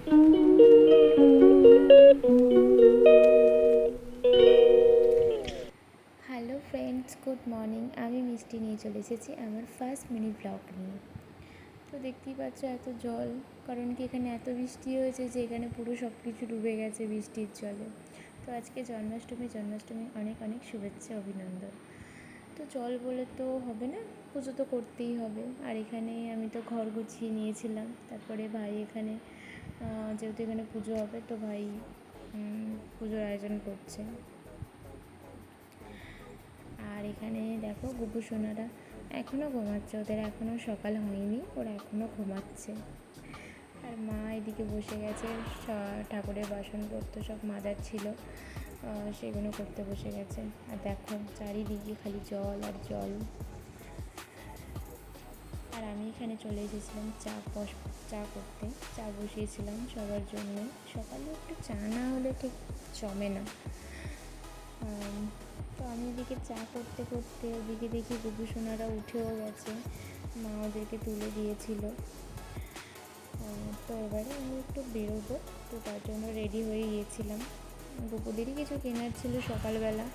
Hello friends, good morning. আমি মিষ্টি নিয়ে চলে এসেছি আমার ফার্স্ট মিনি ব্লগ নিয়ে। তো দেখতেই পাচ্ছ এত জল, কারণ কি এখানে এত বৃষ্টি হয়েছে যে এখানে পুরো সব কিছু ডুবে গেছে বৃষ্টির জলে। তো আজকে জন্মাষ্টমী অনেক অনেক শুভেচ্ছা, অভিনন্দন। তো জল বলে তো হবে না, পুজো তো করতেই হবে। আর এখানে আমি তো ঘর গুছিয়ে নিয়েছিলাম। তারপরে ভাই এখানে যেহেতু এখানে পুজো হবে, তো ভাই পুজোর আয়োজন করছে। আর এখানে দেখো গুবু সোনারা এখনও ঘুমাচ্ছে, ওদের এখনও সকাল হয়নি, ওরা এখনও ঘুমাচ্ছে। আর মা এদিকে বসে গেছে, ঠাকুরের বাসনপত্র সব মাজার ছিল, সেগুলো করতে বসে গেছে। আর দেখো চারিদিকে খালি জল আর জল। আর আমি এখানে চলে এসেছিলাম চা করতে, চা বসিয়েছিলাম সবার জন্য। সকালে একটু চা না হলে ঠিক জমে না। তো আমি এদিকে চা করতে করতে ওদিকে দেখি গুবু সোনারা উঠেও গেছে, মা ওদেরকে তুলে দিয়েছিল। তো এবারে আমি একটু বেরোবো, তো তার জন্য রেডি হয়ে গিয়েছিলাম। গুপুদেরই কিছু কেনার ছিল সকালবেলা,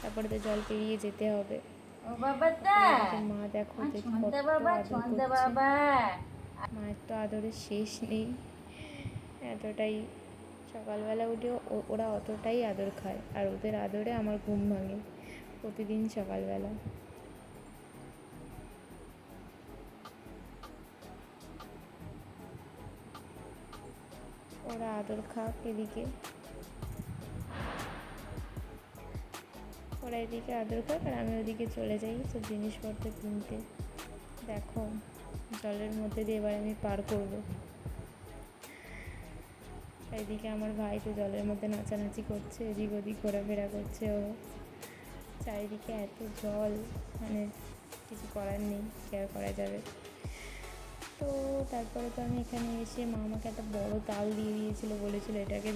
তারপরে তো জল পেরিয়ে যেতে হবে। মা দেখো কত আদর করছে, মায়ের তো আদরের শেষ নেই। এতটাই সকালবেলা উঠেও ওরা অতটাই আদর খায়, আর ওদের আদরে আমার ঘুম ভাঙে প্রতিদিন সকালবেলা। ওরা আদর খাক এদিকে, ওরা এদিকে আদর খাক, আর আমি ওদিকে চলে যাই সব জিনিসপত্র কিনতে। দেখো জলের মধ্যে দিয়ে এবার আমি পার করব। এদিকে আমার ভাই তো জলের মধ্যে নাচানাচি করছে, এদিক ওদিক ঘোরাফেরা করছে। ও চারিদিকে এত জল, মানে কিছু করার নেই, শেয়ার করা যাবে। তো তারপরে তো আমি এখানে এসে মা আমাকে একটা বড় তাল দিয়ে দিয়েছিলো, বলেছিল এটাকে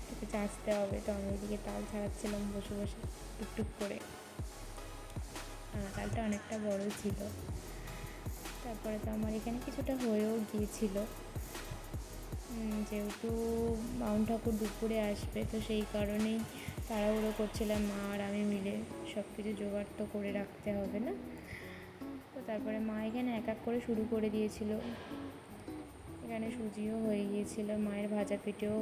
তোকে চাঁচতে হবে। তো আমি ওইদিকে তাল ছাড়াচ্ছিলাম বসে বসে টুকটুক করে। তালটা অনেকটা বড় ছিল। তারপরে তো আমার এখানে কিছুটা হয়েও গিয়েছিল, যেহেতু বামুন ঠাকুর দুপুরে আসবে, তো সেই কারণেই তাড়াহুড়ো করছিলাম মা আর আমি মিলে। সব কিছু জোগাড় তো করে রাখতে হবে না। তো তারপরে মা এখানে এক এক করে শুরু করে দিয়েছিল। এখানে সুজিও হয়ে গিয়েছিল, মায়ের ভাজা পিঠেও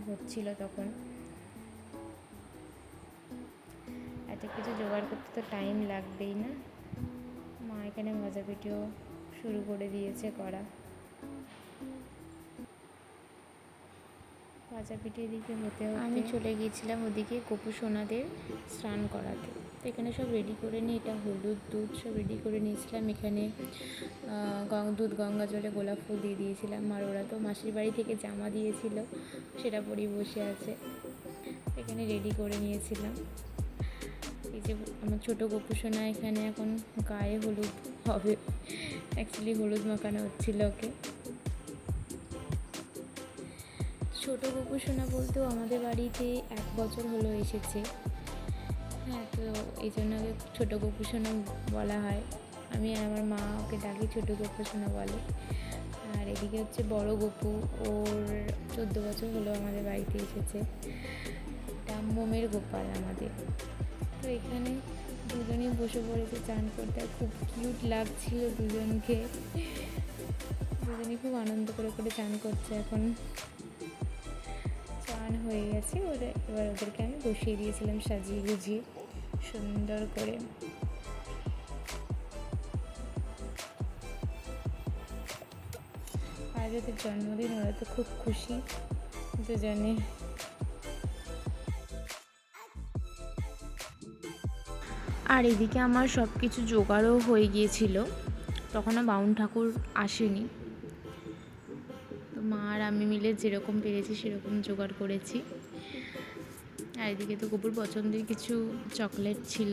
হচ্ছিল তখন। এত কিছু জোগাড় করতে তো টাইম লাগবেই না। মা এখানে ভাজা পিঠেও শুরু করে দিয়েছে করা। ভাজা পিঠে এদিকে হতে হতে আমি চলে গিয়েছিলাম ওদিকে গোপু সোনাদের স্নান করাতে। তো এখানে সব রেডি করে নিই, এটা হলুদ দুধ সব রেডি করে নিয়েছিলাম। এখানে দুধ গঙ্গা জলে গোলাপ ফুল দিয়ে দিয়েছিলাম। আর ওরা তো মাসির বাড়ি থেকে জামা দিয়েছিল, সেটা পরেই বসে আছে। এখানে রেডি করে নিয়েছিলাম। এই যে আমার ছোটো গোপু সোনা এখানে এখন গায়ে হলুদ হবে, অ্যাকচুয়ালি হলুদ মাখানো হচ্ছিল ওকে। ছোটো গোপু সোনা বলতেও আমাদের বাড়িতে 1 বছর হলো এসেছে। হ্যাঁ, তো এই জন্য ওকে ছোটো গোপু সোনা বলা হয়। আমি আর আমার মা ওকে ডাকি ছোটো গোপু সোনা বলে। আর এদিকে হচ্ছে বড় গোপু, ওর 14 বছর হলো আমাদের বাড়িতে এসেছে। এটা মোমের গোপাল আমাদের। তো এখানে দুজনেই বসে পড়েছে চান করতে, খুব কিউট লাগছিল দুজনকে। দুজনেই খুব আনন্দ করে করে চান করছে। এখন চান হয়ে গেছে, এবার ওদেরকে আমি বসিয়ে দিয়েছিলাম সাজিয়ে গুজিয়ে সুন্দর করে। আজ ওদের জন্মদিন, ওরা তো খুব খুশি দুজনে। আর এদিকে আমার সব কিছু জোগাড়ও হয়ে গিয়েছিল, তখনও বামুন ঠাকুর আসেনি। তো মা আর আমি মিলে যেরকম পেরেছি সেরকম জোগাড় করেছি। আর এদিকে তো গোপুর পছন্দের কিছু চকলেট ছিল।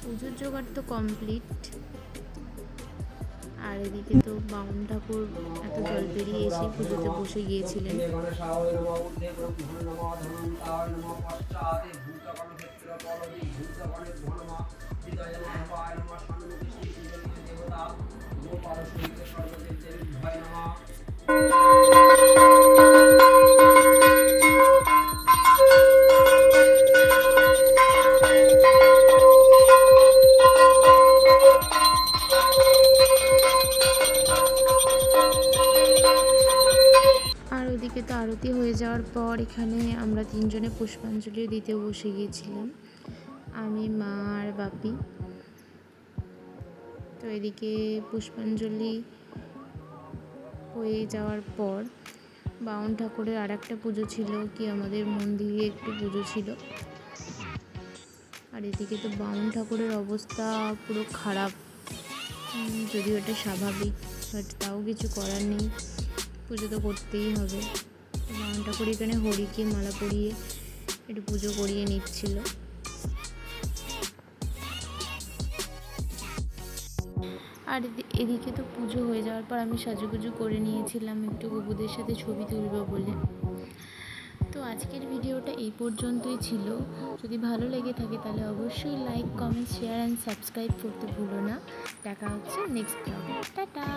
পুজোর জোগাড় তো কমপ্লিট। আর এদিকে তো বামুন ঠাকুর এত জল পেরিয়ে এসে পুজোতে বসে গিয়েছিলেন। আর ওদিকে তো আরতি হয়ে যাওয়ার পর এখানে আমরা তিনজনে পুষ্পাঞ্জলি দিতে বসে গিয়েছিলাম, আমি, মা আর বাপি। তো এদিকে পুষ্পাঞ্জলি হয়ে যাওয়ার পর বামুন ঠাকুরের আর একটা পুজো ছিল, কি আমাদের মন্দিরে একটু পুজো ছিল। আর এদিকে তো বামুন ঠাকুরের অবস্থা পুরো খারাপ, যদিও এটা স্বাভাবিক, বাট তাও কিছু করার নেই, পুজো তো করতেই হবে। বামুন ঠাকুর এখানে হরিকে মালা পরিয়ে একটু পুজো করিয়ে নিচ্ছিল। আর এদিকে তো পুজো হয়ে যাওয়ার পর আমি সাজুগুজু করে নিয়েছিলাম একটু গপুদের সাথে ছবি তুলব বলে। তো আজকের ভিডিওটা এই পর্যন্তই ছিল। যদি ভালো লেগে থাকে তাহলে অবশ্যই like, comment, share and subscribe করতে ভুলো না। দেখা হচ্ছে নেক্সট ব্লগে। টাটা।